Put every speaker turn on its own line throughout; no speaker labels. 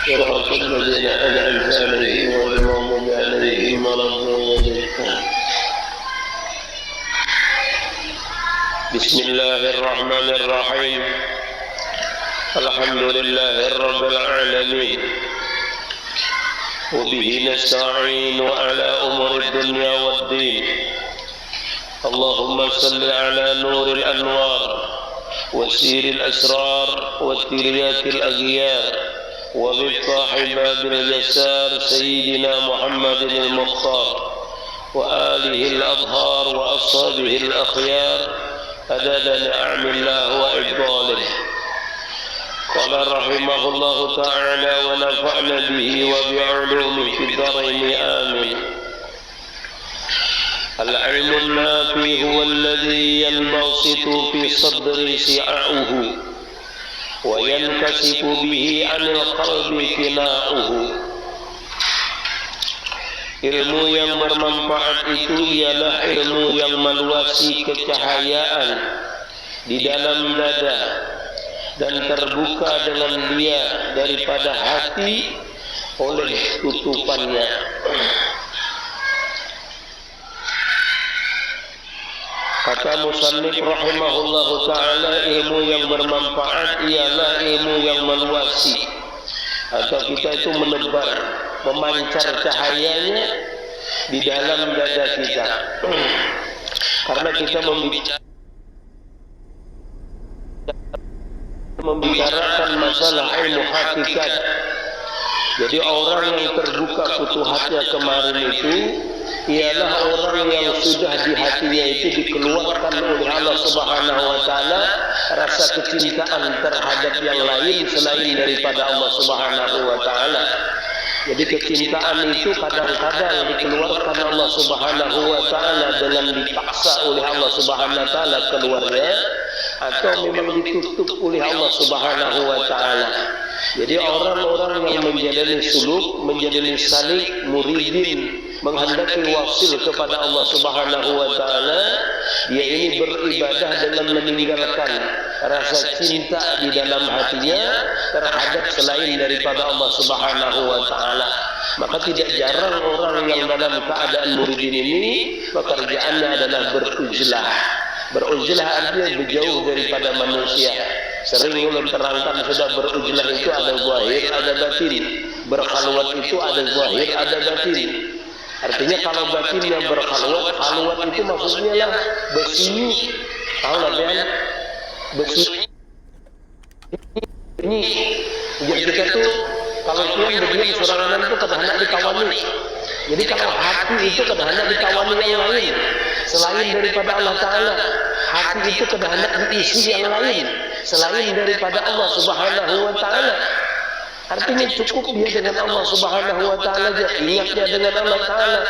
صراط الذين أنعمت عليهم غير المغضوب عليهم ولا الضالين. بسم الله الرحمن الرحيم. الحمد لله رب العالمين وبه نستعين على أمور الدنيا والدين. اللهم صل على نور الأنوار وسير الأسرار وتريات الأغيار ومفتاح باب اليسار سيدنا محمد المختار وآله الأطهار وأصحابه الأخيار عدد نعم الله وإفضاله. قال رحمه الله تعالى ونفعنا به وبعلومه في الدارين آمين. العلم النافع هو الذي ينبسط في صدر سعاؤه وينكشف به عن القلب فناؤه. Ilmu yang bermanfaat itu ialah ilmu yang meluasi kecahayaan di dalam dada dan terbuka dengan dia daripada hati oleh tutupannya. Kata musannif rahimahullahu ta'ala, ilmu yang bermanfaat ialah ilmu yang meluasi, atau kita itu menebar, memancar cahayanya di dalam dada kita. Karena kita membicarakan masalah ilmu hakikat. Jadi orang yang terbuka futuhatnya kemarin itu ialah orang yang sudah di hatinya itu dikeluarkan oleh Allah Subhanahu wa taala rasa kecintaan terhadap yang lain selain daripada Allah Subhanahu wa taala. Jadi kecintaan itu kadang-kadang dikeluarkan Allah Subhanahu wa taala dengan dipaksa oleh Allah Subhanahu wa taala keluarnya, atau memang ditutup oleh Allah Subhanahu wa taala. Jadi orang-orang yang menjalani suluk, menjalani salik, muridin, menghendaki wasil kepada Allah Subhanahu wa taala, dia ini beribadah dengan meninggalkan rasa cinta di dalam hatinya terhadap selain daripada Allah Subhanahu wa taala. Maka tidak jarang orang yang dalam keadaan muridin ini pekerjaannya adalah berujlah. Berujlah artinya berjauh daripada manusia. Sering ulun terangkan sudah, berujlah itu ada zahir, ada batin. Berkhalwat itu ada zahir, ada batin. Artinya kalau batinnya berkhalwat, khalwat itu maksudnya lah bersunyi. Tahu nggak kan? Bersunyi. Jadi kita tuh kalau tuan berdiam sorangan itu kadang-kadang ditawani. Jadi kalau hati itu kadang-kadang ditawani yang lain selain daripada Allah Ta'ala. Hati itu kadang-kadang diisi yang lain selain daripada Allah Subhanahu wa Ta'ala. Artinya cukup dia dengan Allah Subhanahu wa Ta'ala aja, ingatnya dengan Allah Ta'ala,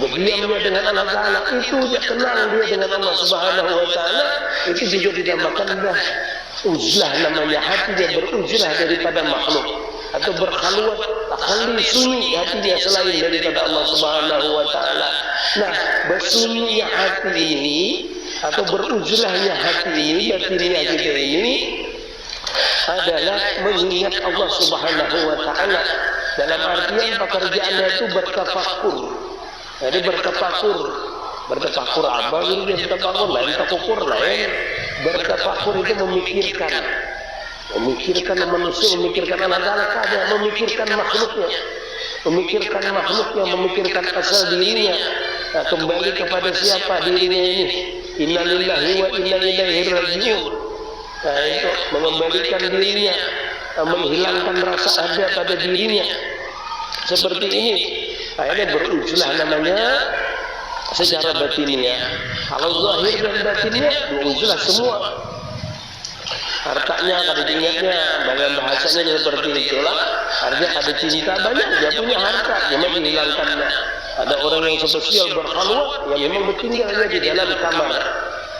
berdiamnya dengan Allah Ta'ala, itu dia kenal dia dengan Allah Subhanahu wa Ta'ala. Itu juga dinamakan dah uzlah, namanya hati dia beruzlah daripada makhluk, atau berkhalwat, takhalli, sunyi hatinya selain daripada Allah Subhanahu wa Ta'ala. Nah, bersunyinya hati ini atau beruzlahnya hati ini, batinnya kita ini adalah mengingat Allah Subhanahu wa Ta'ala. Dalam artian pekerjaannya itu bertafakur. Jadi bertafakur apa? Jadi bertafakur lain, tafakur lain. Bertafakur itu memikirkan manusia, memikirkan Allah Ta'ala, kadang memikirkan makhluknya, memikirkan asal dirinya. Nah, kembali kepada siapa dirinya ini? Inna lillahi wa inna ilaihi raji'un. Nah, itu mengembalikan dirinya, menghilangkan rasa ada pada dirinya. Seperti ini, akhirnya berujlah namanya secara batinnya. Kalau zahir dan batinnya berujlah semua. Hartanya, kada diingatnya, dalam bahasanya seperti itulah. Artinya ada cinta banyak, dia punya harta, dia menghilangkannya. Ada orang yang spesial berkhalwat, yang memang bertinggalnya di dalam kamar.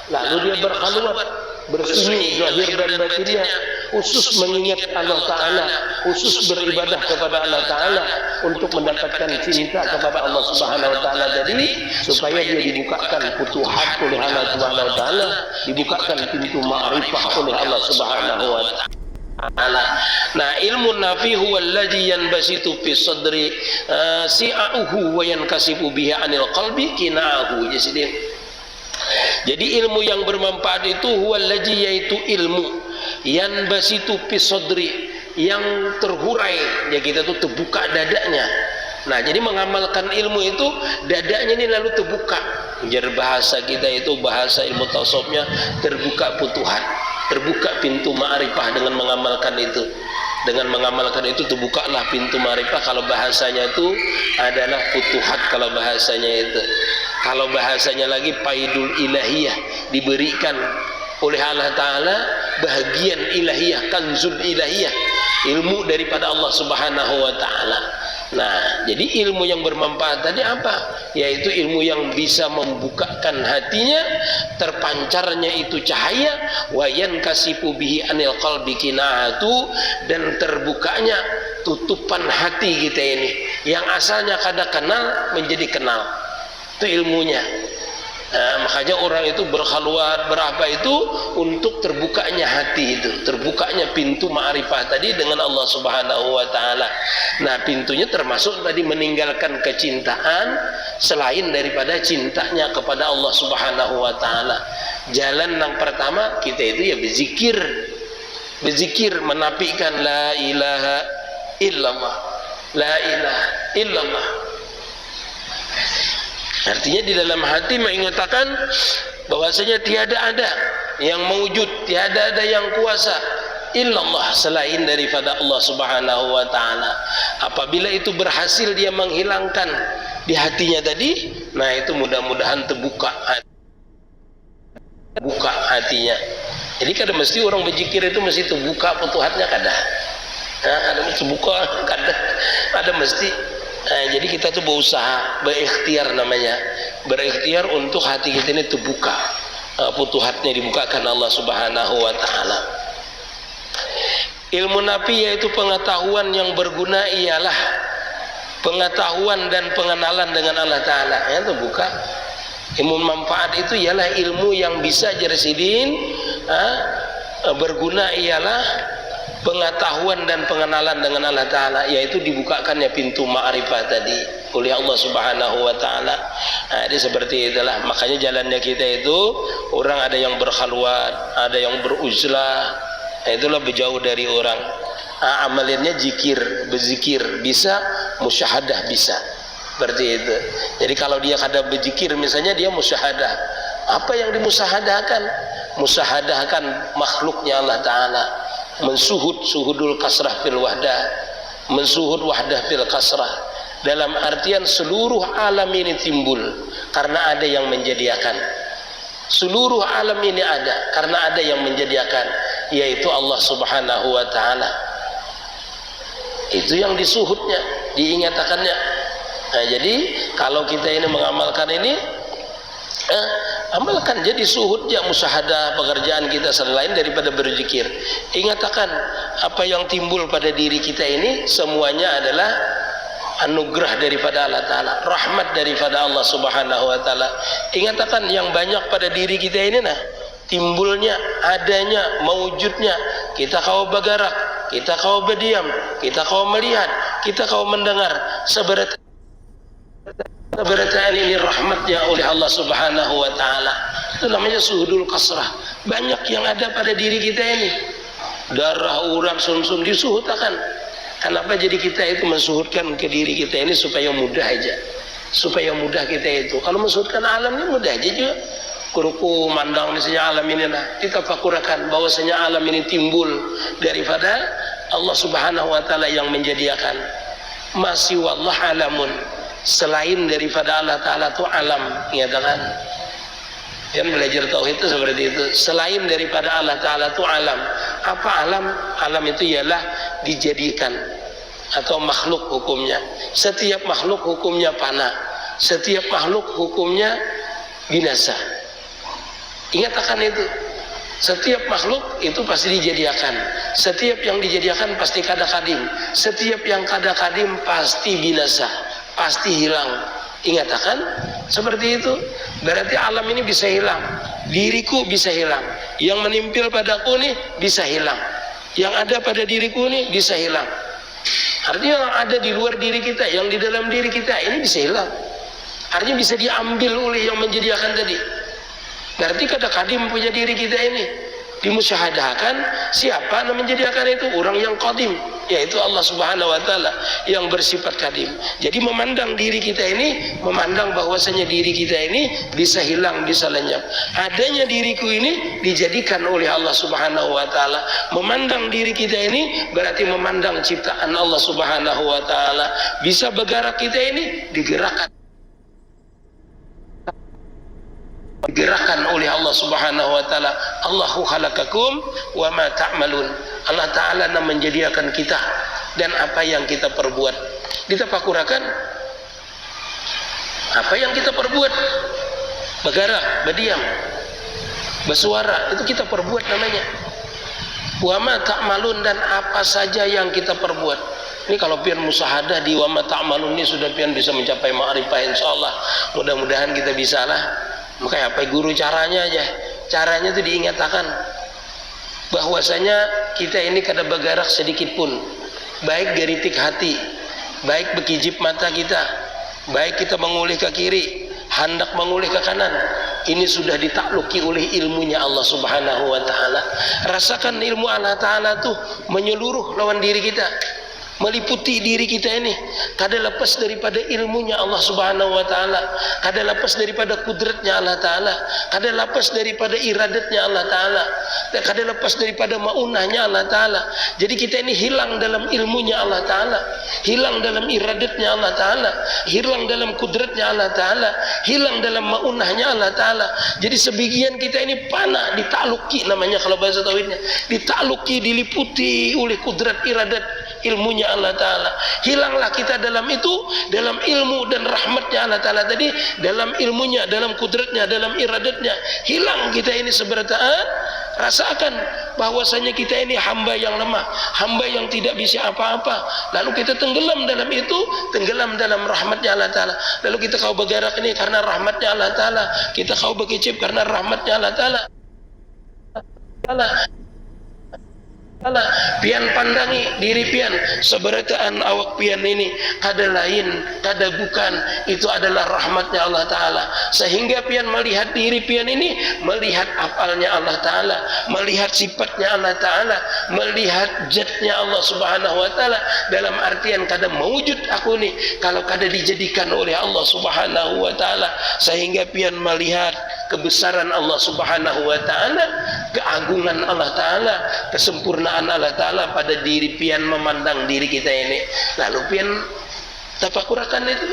Lalu dia berkhalwat, bersunyi zahir dan batinnya, khusus mengingat Allah Ta'ala, khusus beribadah kepada Allah Ta'ala untuk mendapatkan cinta kepada Allah Subhanahu Wa Ta'ala. Jadi supaya dia dibukakan futuhat oleh Allah Subhanahu Wa Ta'ala, dibukakan pintu ma'rifah oleh Allah Subhanahu Wa Ta'ala. ta'ala. Nah, ilmu nafi huwa alladhi yanbasitu fi sadri si'ahu wa yankasifu bihi 'anil qalbi kina'ahu. Jadi ilmu yang bermanfaat itu huwa alladhi, yaitu ilmu yanbasitu fi sadri, yang terhurai, ya kita tuh terbuka dadanya. Nah, jadi mengamalkan ilmu itu dadanya ini lalu terbuka. Jadi bahasa kita itu, bahasa ilmu tasawufnya, terbuka futuhat, terbuka pintu ma'rifah dengan mengamalkan itu. Dengan mengamalkan itu terbukalah pintu ma'rifah. Kalau bahasanya itu adalah futuhat, kalau bahasanya itu. Kalau bahasanya lagi paidul ilahiyah, diberikan oleh Allah Ta'ala bahagian ilahiyah, kanzul ilahiyah, ilmu daripada Allah Subhanahu wa Ta'ala. Nah, jadi ilmu yang bermanfaat tadi apa? Yaitu ilmu yang bisa membukakan hatinya, terpancarnya itu cahaya, wa yankasifu bihi 'anil qalbi kina'atu, dan terbukanya tutupan hati kita ini yang asalnya kada kenal menjadi kenal. Itu ilmunya. Nah, makanya orang itu berkhalwat berapa itu untuk terbukanya hati itu, terbukanya pintu ma'rifah tadi dengan Allah Subhanahu wa Ta'ala. Nah, pintunya termasuk tadi meninggalkan kecintaan selain daripada cintanya kepada Allah Subhanahu wa Ta'ala. Jalan yang pertama kita itu ya berzikir, berzikir, menafikan la ilaha illallah, la ilaha illallah. Artinya di dalam hati mengatakan bahwasanya tiada ada yang mewujud, tiada ada yang kuasa illallah selain daripada Allah Subhanahu wa Ta'ala. Apabila itu berhasil dia menghilangkan di hatinya tadi, nah itu mudah-mudahan terbuka hatinya. Jadi kadang mesti orang berzikir itu mesti terbuka futuhatnya, kadang ada mesti buka, kadang ada mesti. Nah, jadi kita tuh berusaha, berikhtiar namanya, berikhtiar untuk hati kita ini terbuka, futuhatnya dibukakan Allah Subhanahu wa Ta'ala. Ilmu nafi yaitu pengetahuan yang berguna, ialah pengetahuan dan pengenalan dengan Allah Ta'ala, ya, terbuka. Ilmu manfaat itu ialah ilmu yang bisa jersidin berguna, ialah pengetahuan dan pengenalan dengan Allah Ta'ala, yaitu dibukakannya pintu ma'rifah tadi oleh Allah Subhanahu wa Ta'ala. Nah, jadi seperti itulah. Makanya jalannya kita itu, orang ada yang berkhalwat, ada yang beruzlah, nah, itulah berjauh dari orang. Nah, amalannya zikir, berzikir bisa, musyahadah bisa, seperti itu. Jadi kalau dia kada berzikir misalnya, dia musyahadah. Apa yang dimusyahadahkan? Musyahadahkan makhluknya Allah Ta'ala, mensuhud suhudul kasrah fil wahdah, mensuhud wahdah fil kasrah, dalam artian seluruh alam ini timbul karena ada yang menjadikan. Seluruh alam ini ada karena ada yang menjadikan, yaitu Allah Subhanahu wa Ta'ala. Itu yang disuhudnya, diingatakannya. Nah, jadi kalau kita ini mengamalkan ini, amalkan jadi suhud ya, musyahadah pekerjaan kita selain daripada berzikir. Ingatakan apa yang timbul pada diri kita ini semuanya adalah anugerah daripada Allah Ta'ala, rahmat daripada Allah Subhanahu wa Ta'ala. Ingatakan yang banyak pada diri kita ini, nah, timbulnya, adanya, mewujudnya, kita kau bergerak, kita kau berdiam, kita kau melihat, kita kau mendengar, Berataan ini rahmatnya oleh Allah Subhanahu wa Ta'ala. Itu namanya suhudul kasrah. Banyak yang ada pada diri kita ini, darah, urat, sumsum disuhutakan. Kenapa? Jadi kita itu mensuhutkan ke diri kita ini supaya mudah aja, supaya mudah kita itu. Kalau mensuhutkan alam ini mudah aja juga. Kuruku mandang misalnya alam ini, nah, kita fakurakan bahwasanya alam ini timbul daripada Allah Subhanahu wa Ta'ala yang menjadikan. Masih wallah alamun, selain daripada Allah Ta'ala itu alam, nyatakan. Yang belajar tauhid itu seperti itu. Selain daripada Allah Ta'ala itu alam. Apa alam? Alam itu ialah dijadikan atau makhluk hukumnya. Setiap makhluk hukumnya fana, setiap makhluk hukumnya binasa. Ingat akan itu. Setiap makhluk itu pasti dijadikan. Setiap yang dijadikan pasti kada kadim. Setiap yang kada kadim pasti binasa, pasti hilang. Ingat akan seperti itu. Berarti alam ini bisa hilang, diriku bisa hilang, yang menimpil padaku nih bisa hilang. Yang ada pada diriku ini bisa hilang. Artinya yang ada di luar diri kita, yang di dalam diri kita ini bisa hilang. Artinya bisa diambil oleh yang menyediakan tadi. Berarti kadang-kadang punya diri kita ini dimusyahadahkan siapa yang menyediakan itu, orang yang qadim, yaitu Allah Subhanahu wa taala yang bersifat qadim. Jadi memandang diri kita ini, memandang bahwasanya diri kita ini bisa hilang, bisa lenyap. Adanya diriku ini dijadikan oleh Allah Subhanahu wa taala. Memandang diri kita ini berarti memandang ciptaan Allah Subhanahu wa taala. Bisa bergerak kita ini digerakkan oleh Allah Subhanahu wa taala. Allahu khalaqakum wa ma ta'malun. Allah taala yang menjadikan kita dan apa yang kita perbuat. Ditafakurakan apa yang kita perbuat. Bergerak, berdiam, bersuara, itu kita perbuat namanya. Wa ma ta'malun, dan apa saja yang kita perbuat. Ini kalau pian musahadah di wa ma ta'malun ini sudah pian bisa mencapai ma'rifah insyaallah. Mudah-mudahan kita bisa lah. Makanya apa guru caranya aja. Caranya itu diingatkan bahwasanya kita ini kada bergerak sedikit pun, baik geritik hati, baik bekijip mata kita, baik kita mengulih ke kiri, hendak mengulih ke kanan, ini sudah ditakluki oleh ilmunya Allah Subhanahu wa taala. Rasakan ilmu Allah taala tuh menyeluruh lawan diri kita, meliputi diri kita ini. Kada lepas daripada ilmunya Allah Subhanahu wa taala, kada lepas daripada kudratnya Allah taala, kada lepas daripada iradatnya Allah taala, kada lepas daripada maunahnya Allah taala. Jadi kita ini hilang dalam ilmunya Allah taala, hilang dalam iradatnya Allah taala, hilang dalam kudratnya Allah taala, hilang dalam maunahnya Allah taala. Jadi sebagian kita ini panah, ditakluki namanya kalau bahasa tauhidnya, ditakluki, diliputi oleh kudrat iradat ilmunya Allah taala. Hilanglah kita dalam itu, dalam ilmu dan rahmatnya Allah taala tadi, dalam ilmunya, dalam kudratnya, dalam iradatnya. Hilang kita ini seberataan. Rasakan bahwasanya kita ini hamba yang lemah, hamba yang tidak bisa apa-apa. Lalu kita tenggelam dalam itu, tenggelam dalam rahmatnya Allah taala. Lalu kita kau bergerak ini karena rahmatnya Allah taala, kita kau berkicip karena rahmatnya Allah taala. Pian pandangi diri pian, seberataan awak pian ini kada lain, kada bukan, itu adalah rahmatnya Allah taala. Sehingga pian melihat diri pian ini, melihat apalnya Allah taala, melihat sifatnya Allah taala, melihat zatnya Allah Subhanahu wa taala. Dalam artian kada mewujud aku nih kalau kada dijadikan oleh Allah Subhanahu wa taala. Sehingga pian melihat kebesaran Allah Subhanahu wa taala, keagungan Allah taala, kesempurnaan Allah taala pada diri pian memandang diri kita ini. Lalu pian tafakurakan itu,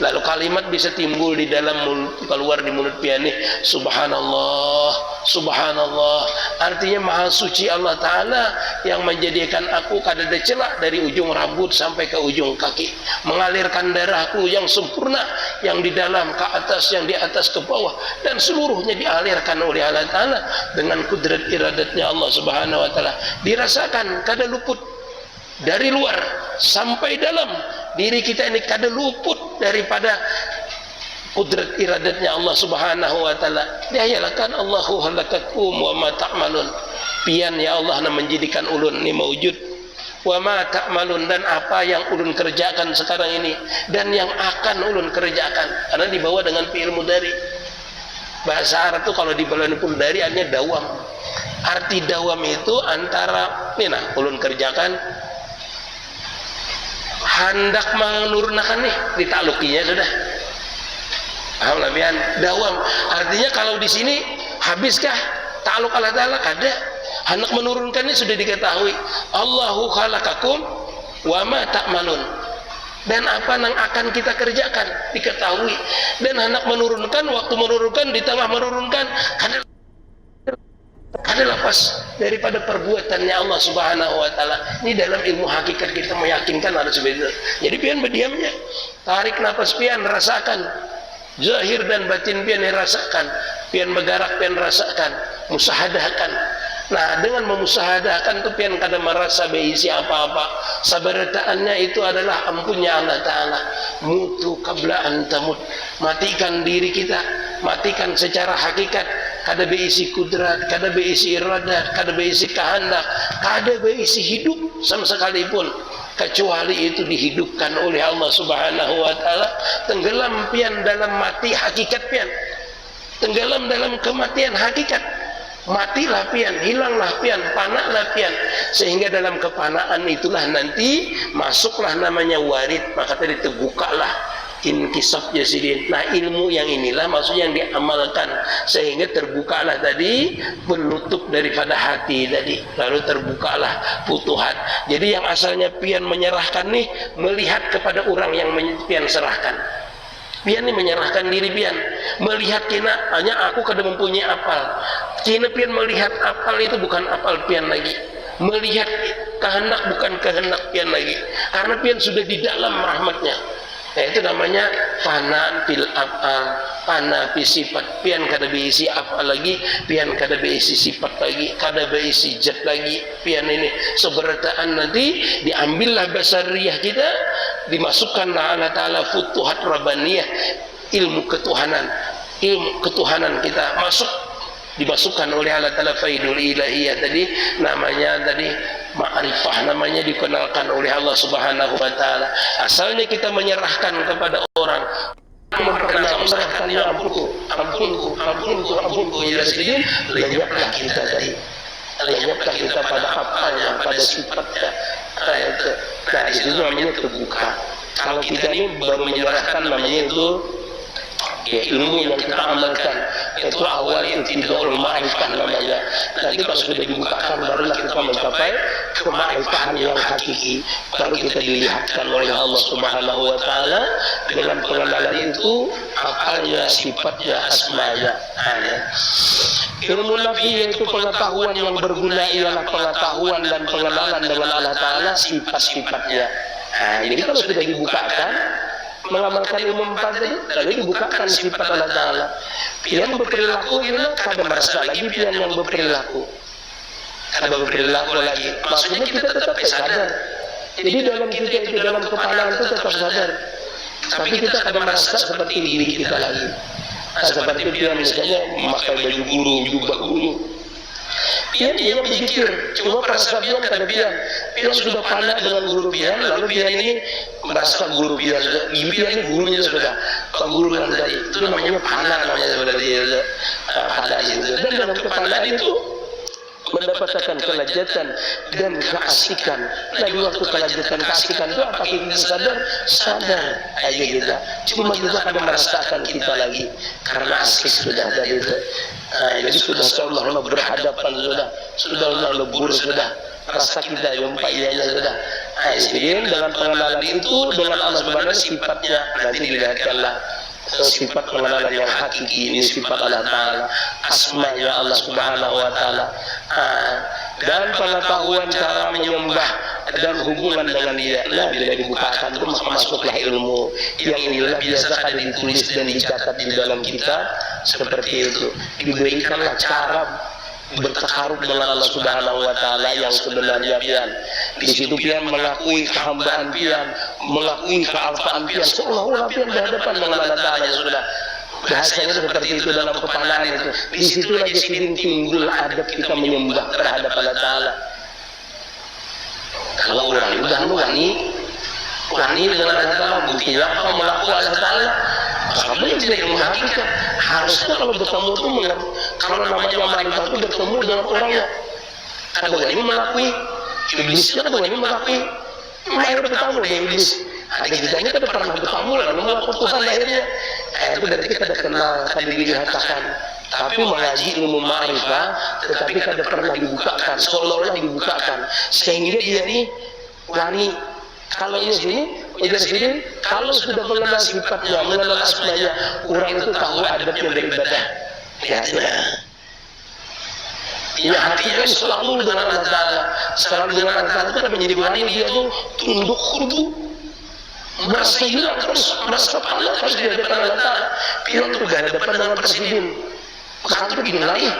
lalu kalimat bisa timbul di dalam mulut, keluar di mulut pian ini, subhanallah, subhanallah. Artinya maha suci Allah taala yang menjadikan aku kada ada celah dari ujung rambut sampai ke ujung kaki, mengalirkan darahku yang sempurna, yang di dalam ke atas, yang di atas ke bawah, dan seluruhnya dialirkan oleh Allah taala dengan kudrat iradatnya Allah Subhanahu wa taala. Dirasakan kada luput dari luar sampai dalam diri kita ini, kada luput daripada kudrat iradatnya Allah Subhanahu wa taala. Diayalakan Allahu halakakum wa ma ta'malun. Pian ya Allah na menjadikan ulun ni mewujud, wa ma ta'malun, dan apa yang ulun kerjakan sekarang ini dan yang akan ulun kerjakan, karena dibawa dengan fi'il mudhari. Bahasa Arab itu kalau dibawa pun dari artinya dawam. Arti dawam itu antara ini nah ulun kerjakan, hendak menurunkan nih, ditaklukinya sudah. Paham lah pian? Dawam artinya kalau di sini habiskah takluk Allah taala? Kada. Hendak menurunkannya sudah diketahui. Allahu khalaqakum wa ma ta'malun. Dan apa yang akan kita kerjakan diketahui. Dan hendak menurunkan, waktu menurunkan, di tengah menurunkan, kada lepas daripada perbuatannya Allah Subhanahu wa taala. Ini dalam ilmu hakikat kita meyakinkan harus begitu. Jadi pian berdiamnya, tarik nafas pian, rasakan zahir dan batin pian rasakan, pian bergerak pian rasakan, musahadahkan. Nah, dengan memusahadahkan itu pian kada merasa berisi apa-apa. Sabarataannya itu adalah ampunnya Allah taala. Mutu qabla an tamut. Matikan diri kita, matikan secara hakikat kada beisi kudrat, kada beisi irada, kada beisi kehendak, kada beisi hidup sama sekalipun, kecuali itu dihidupkan oleh Allah Subhanahu wa taala. Tenggelam pian dalam mati hakikat pian, tenggelam dalam kematian hakikat, matilah pian, hilanglah pian, panaklah pian, sehingga dalam kepanaan itulah nanti masuklah namanya warid. Maka tadi terbukalah inkisaf jasidin. Nah, ilmu yang inilah maksudnya yang diamalkan, sehingga terbukalah tadi penutup daripada hati tadi, lalu terbukalah futuhat. Jadi yang asalnya pian menyerahkan nih, melihat kepada orang yang pian serahkan. Pian ini menyerahkan diri pian, melihat kina hanya aku kada mempunyai apal. Kina pian melihat apal itu bukan apal pian lagi, melihat kehendak bukan kehendak pian lagi, karena pian sudah di dalam rahmatnya. Nah, itu namanya fana fil af'al, fana fi sifat. Pian kada beisi af'al lagi, pian kada beisi sifat lagi, kada beisi zat lagi. Pian ini seberataan nanti diambillah basariyah kita, dimasukkanlah Allah Ta'ala futuhat rabbaniyah, ilmu ketuhanan kita masuk, dimasukkan oleh Allah Ta'ala faidul ilahiyah tadi, namanya tadi ma'rifah, namanya dikenalkan oleh Allah Subhanahu wa taala. Asalnya kita menyerahkan kepada orang, memperkenalkan ya ampunku ya Sayyidin, lenyaplah kita tadi, lenyaplah kita pada apanya, pada sifatnya. Nah, itu namanya terbuka. Kalau kita ini baru menyerahkan, namanya itu ya, ilmu yang kita amalkan, itu awal intidul ma'rifah namanya. Nanti kalau sudah dibukakan, barulah kita mencapai kema'rifahan yang hakiki, baru kita dilihatkan oleh Allah Subhanahu wa taala dengan pengenalan itu, apanya, sifatnya, asmanya. Ilmu nafi yaitu pengetahuan yang berguna, ialah pengetahuan dan pengenalan dengan Allah Ta'ala, sifat-sifatnya. Nah, jadi kalau sudah dibukakan, mengamalkan ilmu empat tadi, lalu dibukakan sifat Allah Ta'ala. Pian berperilaku ini kada merasa lagi pian yang berperilaku, kada berperilaku lagi. Maksudnya kita tetap sadar. Jadi dalam kita itu, dalam kepanaan itu tetap sadar, tapi kita kada merasa seperti diri kita lagi. Nah, seperti pian misalnya memakai baju guru, jubah guru, pian dia berpikir, cuma perasa pian kada pian sudah pandai dengan guru pian, lalu pian ini merasa guru pian ini gurunya sudah, pengguruan tadi, itu namanya pandai, namanya sebenarnya pandai itu. Dan dalam kepandaian itu mendapatkan kelezatan dan keasikan. Nah, di waktu kelezatan keasikan itu apa kita sadar aja kita, cuma kita kada merasakan kita lagi karena asik sudah tadi itu. Jadi sudah seolah-olah berhadapan, sudah lebur, sudah rasa kita yompainya sudah. Jadi dengan pengenalan itu, dengan Allah Subhanahu sifatnya, nanti dilihatkanlah sifat pengenalan yang hakiki, ini sifat Allah Ta'ala, asmanya Allah Subhanahu wa ta'ala, dan pengetahuan cara menyembah dan hubungan dengan dia. Nah, bila dibukakan itu maka masuklah ilmu yang inilah biasa kada ditulis dan dicatat di dalam kitab seperti itu. Diberikanlah cara bertakarub dengan Allah Subhanahu wa taala yang sebenarnya pian. Di situ pian mengakui kehambaan pian, mengakui kealfaan pian, seolah-olah pian berhadapan dengan Allah Ta'ala yang sudah. Bahasanya seperti itu dalam kepanaan itu. Di situ lagi sidin timbul adab kita menyembah terhadap Allah Ta'ala. Kalau orang udah wani dengan Allah Ta'ala, buktinya apa melakukan Allah Ta'ala? Kamu yang tidak menghakikat. Harusnya kalau bertemu itu kalau namanya ma'rifah itu bertemu dengan orangnya. Kada wani mengakui, iblisnya kada wani mengakui. Lahir bertemu dengan iblis. Ada kitanya kada pernah bertemu lalu mengaku Tuhan lahirnya. Itu berarti kada kenal, kada dilihatkan. Tapi mengaji ilmu ma'rifah, tetapi kada pernah dibukakan, seolah-olah dibukakan, sehingga dia ini wani. Kalau ini sini, ujar sini, kalau sudah mengenal sifatnya, mengenal asmanya, orang itu tahu adabnya beribadah. Ya. Ya, hati kan selalu dengan Allah Ta'ala, selalu dengan Allah Ta'ala itu kan menjadi wani, dia itu tunduk khudu, merasa hilang terus, merasa panas harus dihadapan Allah Ta'ala. Pion itu berhadapan dengan presiden, bekantut dinilai,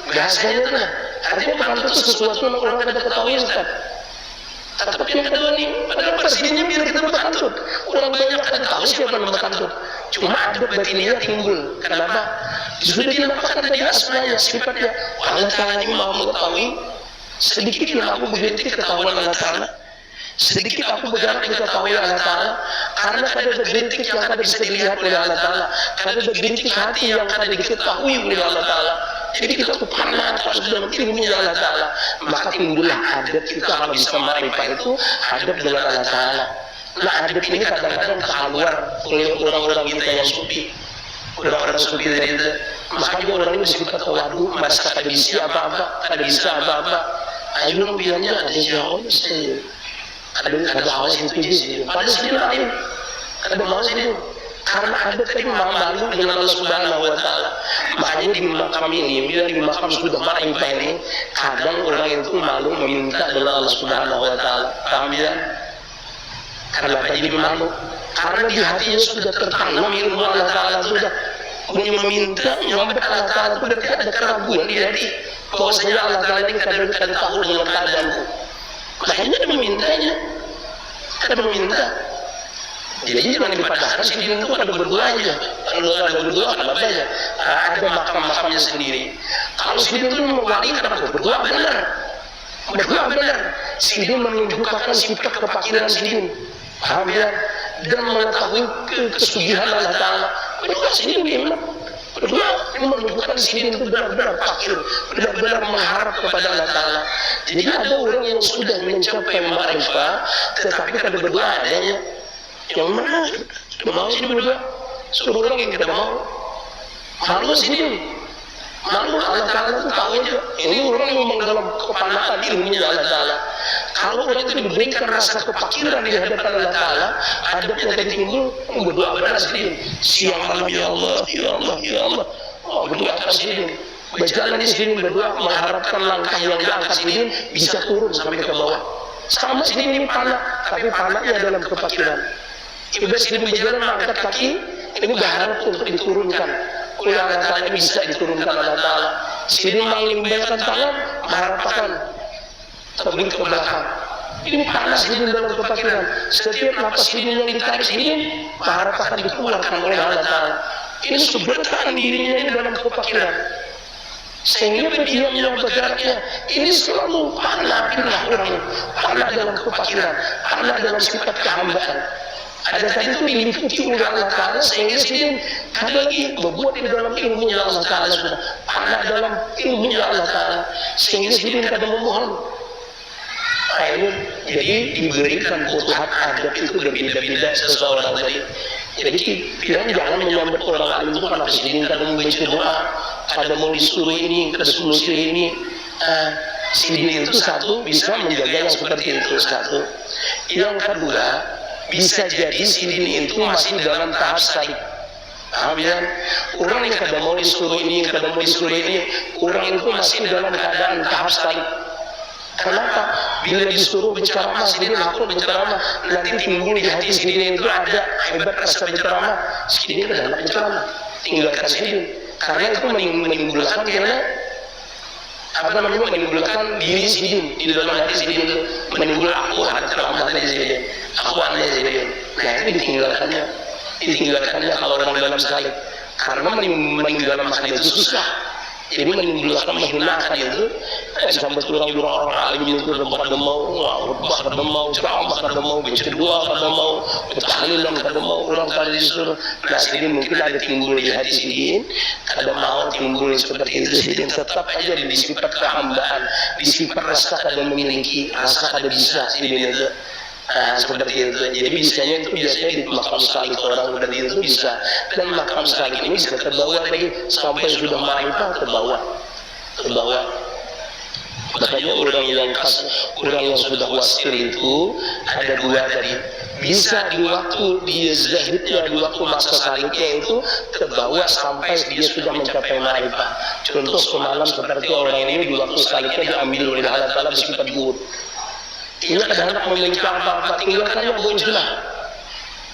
bahasanya itu lah. Artinya bekantut itu sesuatu yang orang kada ketahui, Ustaz. Tapi yang kedua ini, pada presidennya biar kita bekantut. Orang banyak kada tahu siapa yang bekantut. cuma adab batinnya timbul. Kenapa? Sudah dinampakkan tadi asmanya, sifatnya. Allah Ta'ala ini maha mengetahui. Sedikit yang aku berhenti ketahuan Allah Ta'ala. Sedikit aku bergerak diketahui Allah Ta'ala. Karena kada ada gerintik yang kada bisa dilihat oleh Allah Ta'ala. Kada ada gerintik hati yang kada diketahui oleh Allah Ta'ala. Jadi kita tuh pernah harus dalam ilmunya Allah Ta'ala. Maka timbullah adab kita kalau bisa ma'rifah itu adab dengan Allah Ta'ala. Nah adab ini kadang-kadang kehaluan oleh orang-orang kita yang sufi. Orang-orang sufi dari itu. Makanya orang ini bersifat tawadu, merasa kada bisa apa-apa, kada bisa apa-apa. Ayo orang bilangnya ada yang ada awal itu juga. Pada sini lain, ada mau itu. Karena ada tadi malu dengan Allah Subhanahu Wa Taala. Makanya di makam ini, di makam sudah ma'rifah ini, kadang orang itu malu meminta dengan Allah Subhanahu Wa Taala. Paham ya? Karena tadi malu. Karena di hatinya sudah tertanam ilmu Allah Taala sudah. Meminta, nyampe Allah Ta'ala itu berarti ada keraguan di hati bahwa saya Allah Ta'ala ini kadang-kadang tahu dengan keadaanku. Makanya dia memintanya, kada meminta. Jadi jangan dipadahkan sidin itu kada berdoa aja. Kalau ada berdoa kada banyak. Ada makam-makamnya sendiri. Kalau sidin itu mewali kada berdoa benar. Berdoa benar. Sidin menunjukkan sifat kepakiran sidin. Paham ya? Dan mengetahui kesugihan Allah Ta'ala. Berdoa sidin memang. Berdoa menunjukkan sidin itu benar-benar fakir. Benar-benar mengharap kepada Allah Ta'ala. Jadi ada orang yang sudah mencapai ma'rifah tetapi kada berdoa adanya. Yang mana? Tidak mau sih berdoa. Suruh orang yang tidak mau. Malu sidin. Malu Allah Ta'ala itu tahu aja. Ini orang memang dalam kepanakan ilmunya Allah Ta'ala. Kalau orang itu diberikan rasa kepakiran di hadapan Allah Ta'ala, adabnya tadi timbul, berdoa benar sidin. Siang malam ya Allah, ya Allah, ya Allah. Oh, berdoa akan sidin. Berjalan di sini berdoa, mengharapkan langkah yang diangkat sidin bisa turun sampai ke bawah. Sama sidin ini panah, tapi panahnya dalam kepakiran. Ibarat sidin berjalan mengangkat kaki, ini berharap untuk diturunkan. Oleh Allah Ta'ala ini bisa diturunkan Allah Ta'ala. Sidin mengimbangkan tangan, mengharapkan terbalik ke belakang. Ini panas sidin dalam kepakiran. Setiap napas sidin yang ditarik sidin, mengharap akan dikeluarkan oleh Allah Ta'ala. Ini sebenarnya dirinya ini dalam kepakiran. Sehingga berdiamnya berjaraknya. Ini selalu panah orang. Panah dalam kepakiran. Panah dalam sifat kehambaan. Ada tadi itu diliputi oleh Allah Ta'ala sehingga sidin ada lagi berbuat di dalam ilmunya Allah Ta'ala sudah. Panah dalam ilmunya Allah Ta'ala sehingga sidin kada memohon. Jadi diberikan futuhat adab itu berbeda-beda seseorang tadi. Jadi jangan menyambut orang alim itu karena sidin kada membaca doa, kada mau disuruh ini, kada suruh ini. Sidin itu satu bisa menjaga yang seperti itu satu. Yang kedua bisa jadi sidin itu masih dalam tahap salik. Paham ya? Orang yang kada mau disuruh ini, kada mau disuruh ini, orang itu masih dalam keadaan tahap salik. Kenapa? Bila disuruh berceramah, sidin hakun berceramah, nanti timbul di hati sidin itu ada hebat rasa berceramah. Sidin kada nak berceramah, tinggalkan sidin. Karena itu menimbulkan karena menimbulkan diri sidin di dalam hati sidin, menimbul aku ada ceramah dari sidin, aku ada sidin. Nah ini ditinggalkannya kalau orang dalam salik. Karena meninggalkan makan itu susah. Jadi menimbulkan menghinakan itu sampai orang alim itu kada mau khutbah, kada mau ceramah, kada mau baca doa, kada mau tahlilan, kada mau orang kada disuruh. Nah jadi mungkin ada timbul di hati sidin, kada mau timbul seperti itu sidin tetap aja di sifat kehambaan, di sifat rasa kada memiliki, rasa kada bisa sidin itu. Seperti itu. Jadi bisanya itu biasanya di makam salik orang dari itu bisa, dan makam salik ini bisa terbawa lagi sampai sudah ma'rifah terbawa. Makanya orang yang sudah wasil itu ada dua tadi. Bisa di waktu dia zahidnya, di waktu masa saliknya itu terbawa sampai dia sudah mencapai ma'rifah. Contoh semalam seperti orang ini di waktu saliknya diambil oleh Allah Ta'ala bersifat zuhud. Ia kadang-kadang memiliki apa-apa, tinggalkannya boleh sudah.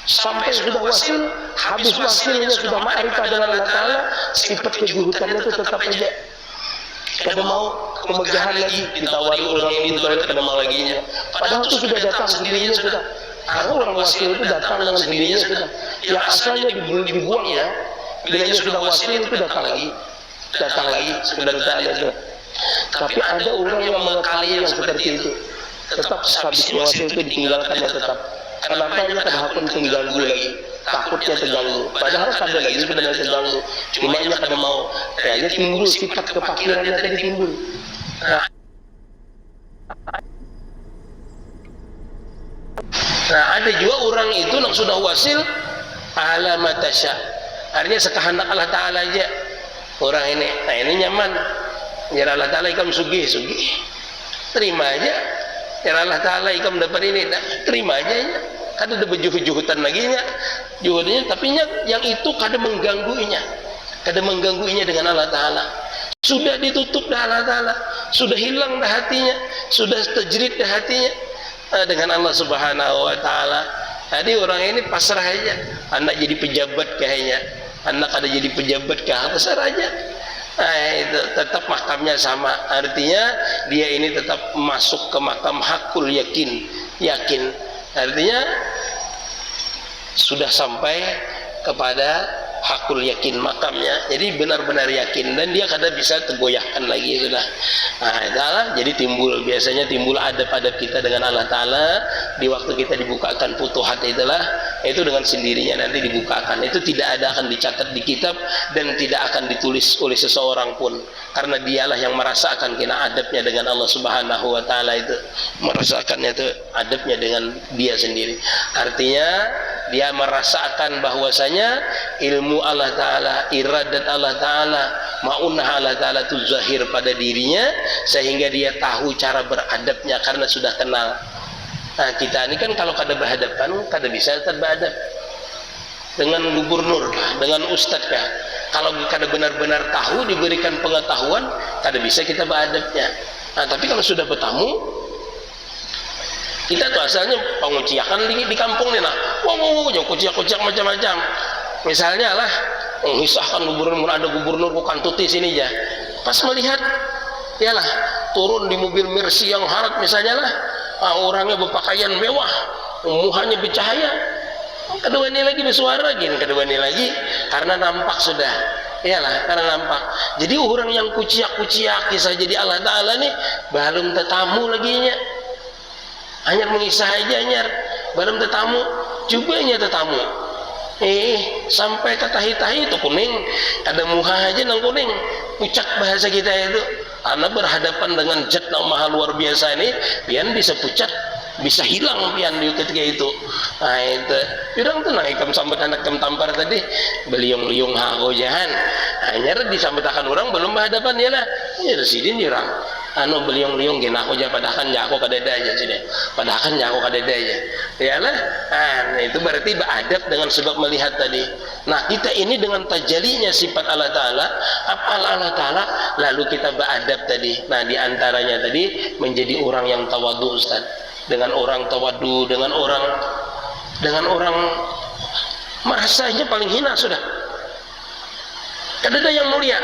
Sampai sudah wasil, habis wasilnya sudah ma'rifah dengan Allah Ta'ala, sifat kejuhutannya itu tetap aja. Kada mau kemegahan lagi, ditawari orang ini ditawari kada mau laginya. Padahal itu sudah datang sendirinya sudah. Karena orang wasil itu datang dengan sendirinya sudah. yang asalnya dibuang ya, bilanya sudah wasil itu datang lagi sudah datang itu. Tapi ada orang yang mengakali yang seperti itu, tetap habisnya wasil itu ditinggalkannya tetap. Kenapa? Dia kada hakun terganggu lagi, takutnya terganggu. Padahal kada lagi sebenarnya terganggu, cuma dia kada mau. Kayaknya timbul sifat kepakirannya tadi timbul. Nah, ada juga orang itu yang sudah wasil ala matasya, artinya sekehendak Allah Ta'ala aja orang ini. Nah ini nyaman, ya Allah Ta'ala ikam sugih terima aja, ya Allah Ta'ala ikam dapat ini, terima aja ya. Kada ada bejuh-juhutan lagi nya juhudnya, tapi yang itu kada menggangguinya dengan Allah Ta'ala. Sudah ditutup dah Allah Ta'ala, sudah hilang dah hatinya, sudah terjerit dah hatinya dengan Allah Subhanahu wa Ta'ala. Jadi orang ini pasrah aja, anak jadi pejabat kayaknya, anak ada jadi pejabat kah, pasrah aja. Nah, itu tetap makamnya sama, artinya dia ini tetap masuk ke makam hakul yakin, artinya sudah sampai kepada hakul yakin makamnya, jadi benar-benar yakin dan dia kada bisa tergoyahkan lagi sudah. Nah, itulah jadi biasanya timbul adab-adab kita dengan Allah Ta'ala di waktu kita dibukakan futuhat itulah, itu dengan sendirinya nanti dibukakan, itu tidak ada akan dicatat di kitab dan tidak akan ditulis oleh seseorang pun, karena dialah yang merasakan kena adabnya dengan Allah Subhanahu wa Ta'ala, itu merasakannya itu adabnya dengan dia sendiri. Artinya dia merasakan bahwasanya ilmu Allah Ta'ala, iradat Allah Ta'ala, ma'unah Allah Ta'ala itu zahir pada dirinya, sehingga dia tahu cara beradabnya karena sudah kenal. Nah kita ini kan kalau kada berhadapan, kada bisa beradab dengan gubernur, dengan ustadz kah. Kalau kada benar-benar tahu, diberikan pengetahuan, kada bisa kita beradabnya. Nah tapi kalau sudah bertamu, kita tuh asalnya penguciakan di kampung nih, nah, yang kuciak-kuciak macam-macam. Misalnya lah, mengisahkan gubernur, ada gubernur bukan tuti sini aja. Pas melihat, yalah, turun di mobil Mercy yang harat misalnya lah, orangnya berpakaian mewah, muhanya bercahaya. Kedua ini lagi bersuara gini, kedua ini lagi, karena nampak sudah. Iyalah, karena nampak. Jadi orang yang kuciak-kuciak kisah jadi Allah Ta'ala nih, belum tetamu lagi nya. Hanya mengisah aja nyar, belum tetamu, cubanya tetamu. Sampai ke tahi-tahi itu kuning, ada muha aja nang kuning, pucak bahasa kita itu. Karena berhadapan dengan zat yang maha luar biasa ini, pian bisa pucat, bisa hilang pian di ketika itu. Nah itu, orang tuh naikam sambat anak kem tampar tadi, beliung-liung hago jahan. Hanya disambatakan orang belum berhadapan ya lah, ya residin orang. Beliung-liung gini aku aja, padahal aku kadeda aja sini, padahal aku kadeda aja, ya lah. Nah itu berarti beradab dengan sebab melihat tadi. Nah kita ini dengan tajalinya sifat Allah Ta'ala, apal Allah Ta'ala, lalu kita beradab tadi. Nah diantaranya tadi menjadi orang yang tawadu, Ustaz. Dengan orang tawadu, dengan orang merasanya paling hina sudah. Kadada yang mulia,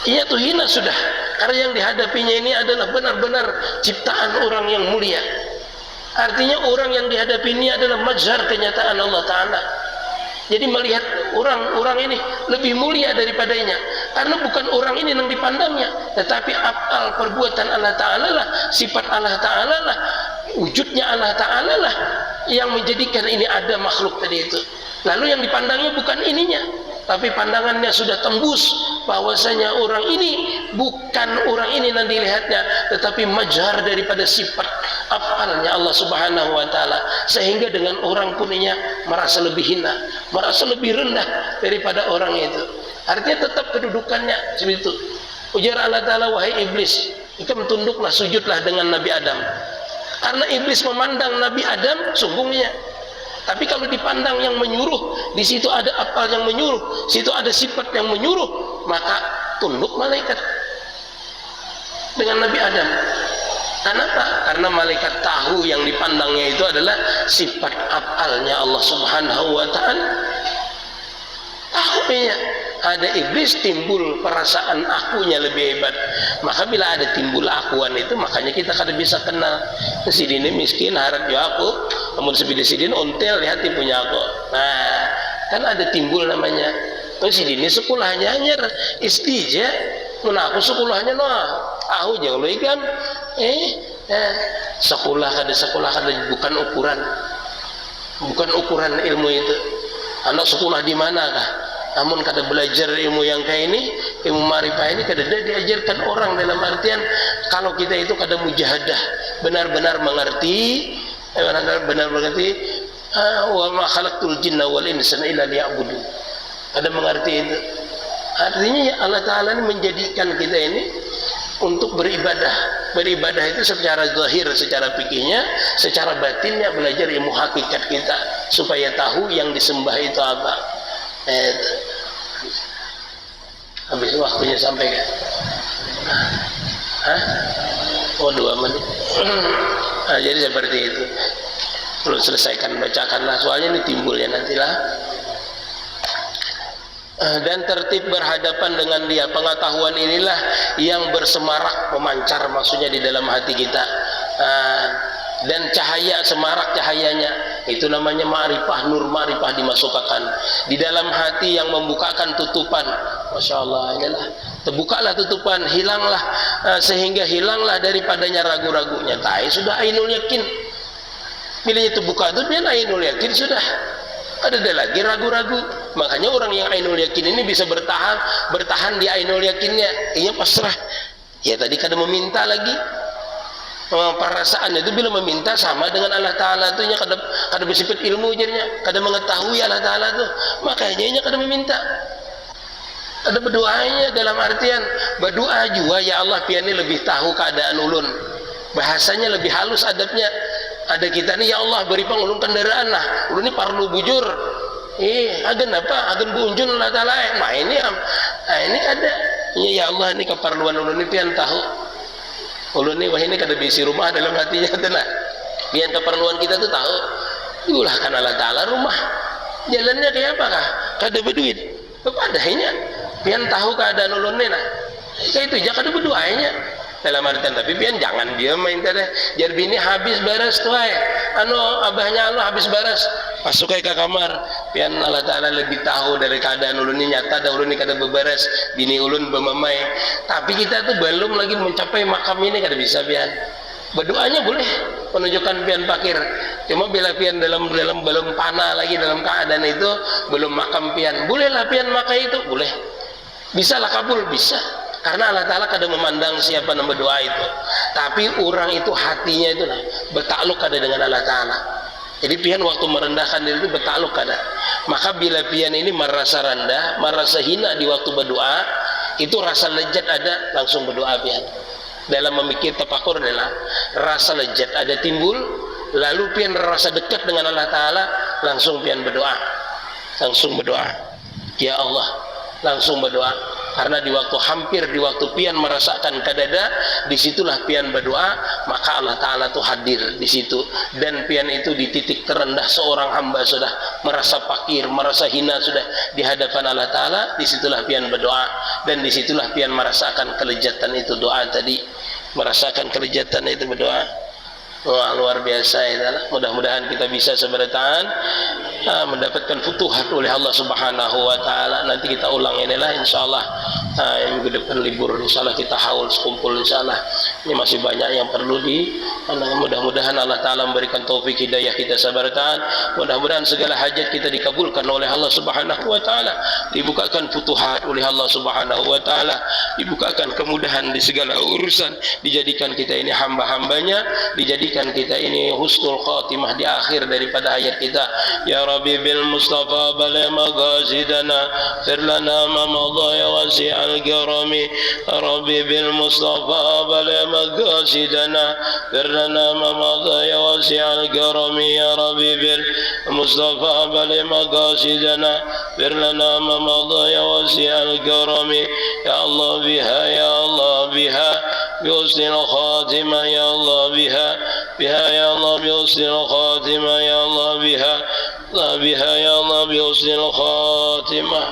ia tuh hina sudah. Karena yang dihadapinya ini adalah benar-benar ciptaan orang yang mulia. Artinya orang yang dihadapi ini adalah mazhar kenyataan Allah Ta'ala. Jadi melihat orang ini lebih mulia daripadanya, karena bukan orang ini yang dipandangnya, tetapi afal perbuatan Allah Ta'ala lah, sifat Allah Ta'ala lah, wujudnya Allah Ta'ala lah yang menjadikan ini ada makhluk tadi itu. Lalu yang dipandangnya bukan ininya, tapi pandangannya sudah tembus bahwasanya orang ini bukan orang ini yang dilihatnya, tetapi majhar daripada sifat afalnya Allah Subhanahu wa Ta'ala, sehingga dengan orang puninya merasa lebih hina, merasa lebih rendah daripada orang itu. Artinya tetap kedudukannya seperti itu. Ujar Allah Ta'ala, wahai iblis, ikam tunduklah, sujudlah dengan Nabi Adam. Karena iblis memandang Nabi Adam sungguhnya. Tapi kalau dipandang yang menyuruh, di situ ada apa yang menyuruh, situ ada sifat yang menyuruh, maka tunduk malaikat dengan Nabi Adam. Kenapa? Karena malaikat tahu yang dipandangnya itu adalah sifat afalnya Allah Subhanahu wa Ta'ala. Tahunya ada iblis, timbul perasaan akunya lebih hebat. Maka bila ada timbul akuan itu, makanya kita kada bisa kenal. Si ini miskin harap ya aku, namun sebidik-sidin ontel di hati punya aku. Nah, kan ada timbul namanya. Terus ini sekolahnya hanya istija, mana aku sekolahnya aku jangan lu ikan. Sekolah kada bukan ukuran ilmu itu. Anak sekolah di manakah? Namun kada belajar ilmu yang kayak ini, ilmu ma'rifah ini kada diajarkan orang, dalam artian kalau kita itu kada mujahadah, benar-benar mengerti, wa ma khalaqtul jinna wal insa illa liya'budun. Kada mengerti itu. Artinya Allah Ta'ala ini menjadikan kita ini untuk beribadah. Beribadah itu secara zahir, secara fikihnya, secara batinnya belajar ilmu hakikat kita supaya tahu yang disembah itu apa. Habis waktunya sampai kan? Oh 2 menit. Jadi seperti itu. Perlu selesaikan, bacakanlah, soalnya ini timbulnya nantilah. Dan tertib berhadapan dengan dia, pengetahuan inilah yang bersemarak, memancar maksudnya di dalam hati kita. Dan cahaya, semarak cahayanya, itu namanya ma'rifah, nur ma'rifah dimasukkan di dalam hati yang membukakan tutupan. Masya Allah, inilah terbukalah tutupan, hilanglah, sehingga hilanglah daripadanya ragu-ragunya. Sudah ainul yakin. Bila itu buka itu dia ainul yakin sudah. Ada lagi ragu-ragu. Makanya orang yang ainul yakin ini bisa bertahan di ainul yakinnya. Ia pasrah. Ya tadi kada meminta lagi. Perasaan itu bila meminta sama dengan Allah Ta'ala itu nya kada bersifat ilmu jadinya, kada mengetahui Allah Ta'ala itu, makanya nya kada meminta. Ada berdoanya dalam artian berdoa juga, ya Allah pian ini lebih tahu keadaan ulun, bahasanya lebih halus adabnya. Ada kita nih, ya Allah beri pangulun kendaraan lah, ulun ini parlu bujur, agen apa, agen bunjun Allah Ta'ala. Nah ini ada, ya Allah ini keperluan ulun ini pian tahu. Ulun ini wah ini kada bisi rumah dalam hatinya tenang. Pian keperluan kita tuh tahu. Diulahkan Allah Ta'ala rumah. Jalannya kayak apa kah? Kada berduit. Kepadanya pian tahu keadaan ulun ini nah. Kayak itu aja kada berdoanya. Dalam artian tapi pian jangan dia main tadi. Jar bini habis beres tuh abahnya habis beres. Masuk ke kamar. Pian Allah Ta'ala lebih tahu dari keadaan ulun ini, nyata dah ulun ini kada beberes, bini ulun bermamai. Tapi kita tuh belum lagi mencapai makam ini, kada bisa pian. Berdoanya boleh menunjukkan pian fakir. Cuma bila pian dalam belum panah lagi dalam keadaan itu, belum makam pian. Bolehlah pian makai itu, boleh. Bisa lah kabul, bisa. Karena Allah Ta'ala kada memandang siapa yang berdoa itu. Tapi orang itu hatinya itu bertakluk kada dengan Allah Ta'ala. Jadi pian waktu merendahkan diri itu bertakluk kada. Maka bila pian ini merasa rendah, merasa hina di waktu berdoa, itu rasa lezat ada, langsung berdoa pian. Dalam memikir tafakur adalah rasa lezat ada timbul, lalu pian rasa dekat dengan Allah Ta'ala, langsung pian berdoa. Langsung berdoa. Ya Allah, langsung berdoa. Karena hampir di waktu pian merasakan kadada, disitulah pian berdoa, maka Allah Ta'ala tuh hadir di situ. Dan pian itu di titik terendah seorang hamba sudah merasa fakir, merasa hina sudah di hadapan Allah Ta'ala, disitulah pian berdoa. Dan disitulah pian merasakan kelezatan itu doa tadi, merasakan kelezatan itu berdoa. Wah, luar biasa itulah. Mudah-mudahan kita bisa sebertahan mendapatkan futuhat oleh Allah Subhanahu wa Ta'ala. Nanti kita ulang inilah insyaallah. Minggu depan libur insyaallah kita haul sekumpul insyaallah. Ini masih banyak yang perlu mudah-mudahan Allah Ta'ala memberikan taufik hidayah kita sebertahan. Mudah-mudahan segala hajat kita dikabulkan oleh Allah Subhanahu wa Ta'ala, dibukakan futuhat oleh Allah Subhanahu wa Ta'ala, dibukakan kemudahan di segala urusan, dijadikan kita ini hamba-hambanya, dijadikan kita ini husnul khatimah di akhir daripada hayat kita. Ya Rabbi bil Mustafa bala magazidana firlana ma madha ya wasi'al karami. Ya Rabbi bil Mustafa bala magazidana firlana ma madha ya wasi'al karami. Ya Rabbi bil Mustafa bala magazidana firlana ma madha ya wasi'al karami. Ya Allah biha, ya Allah biha بحسن الخاتمة يا الله بها يا الله بحسن الخاتمة يا الله بها يا الله بحسن الخاتمة.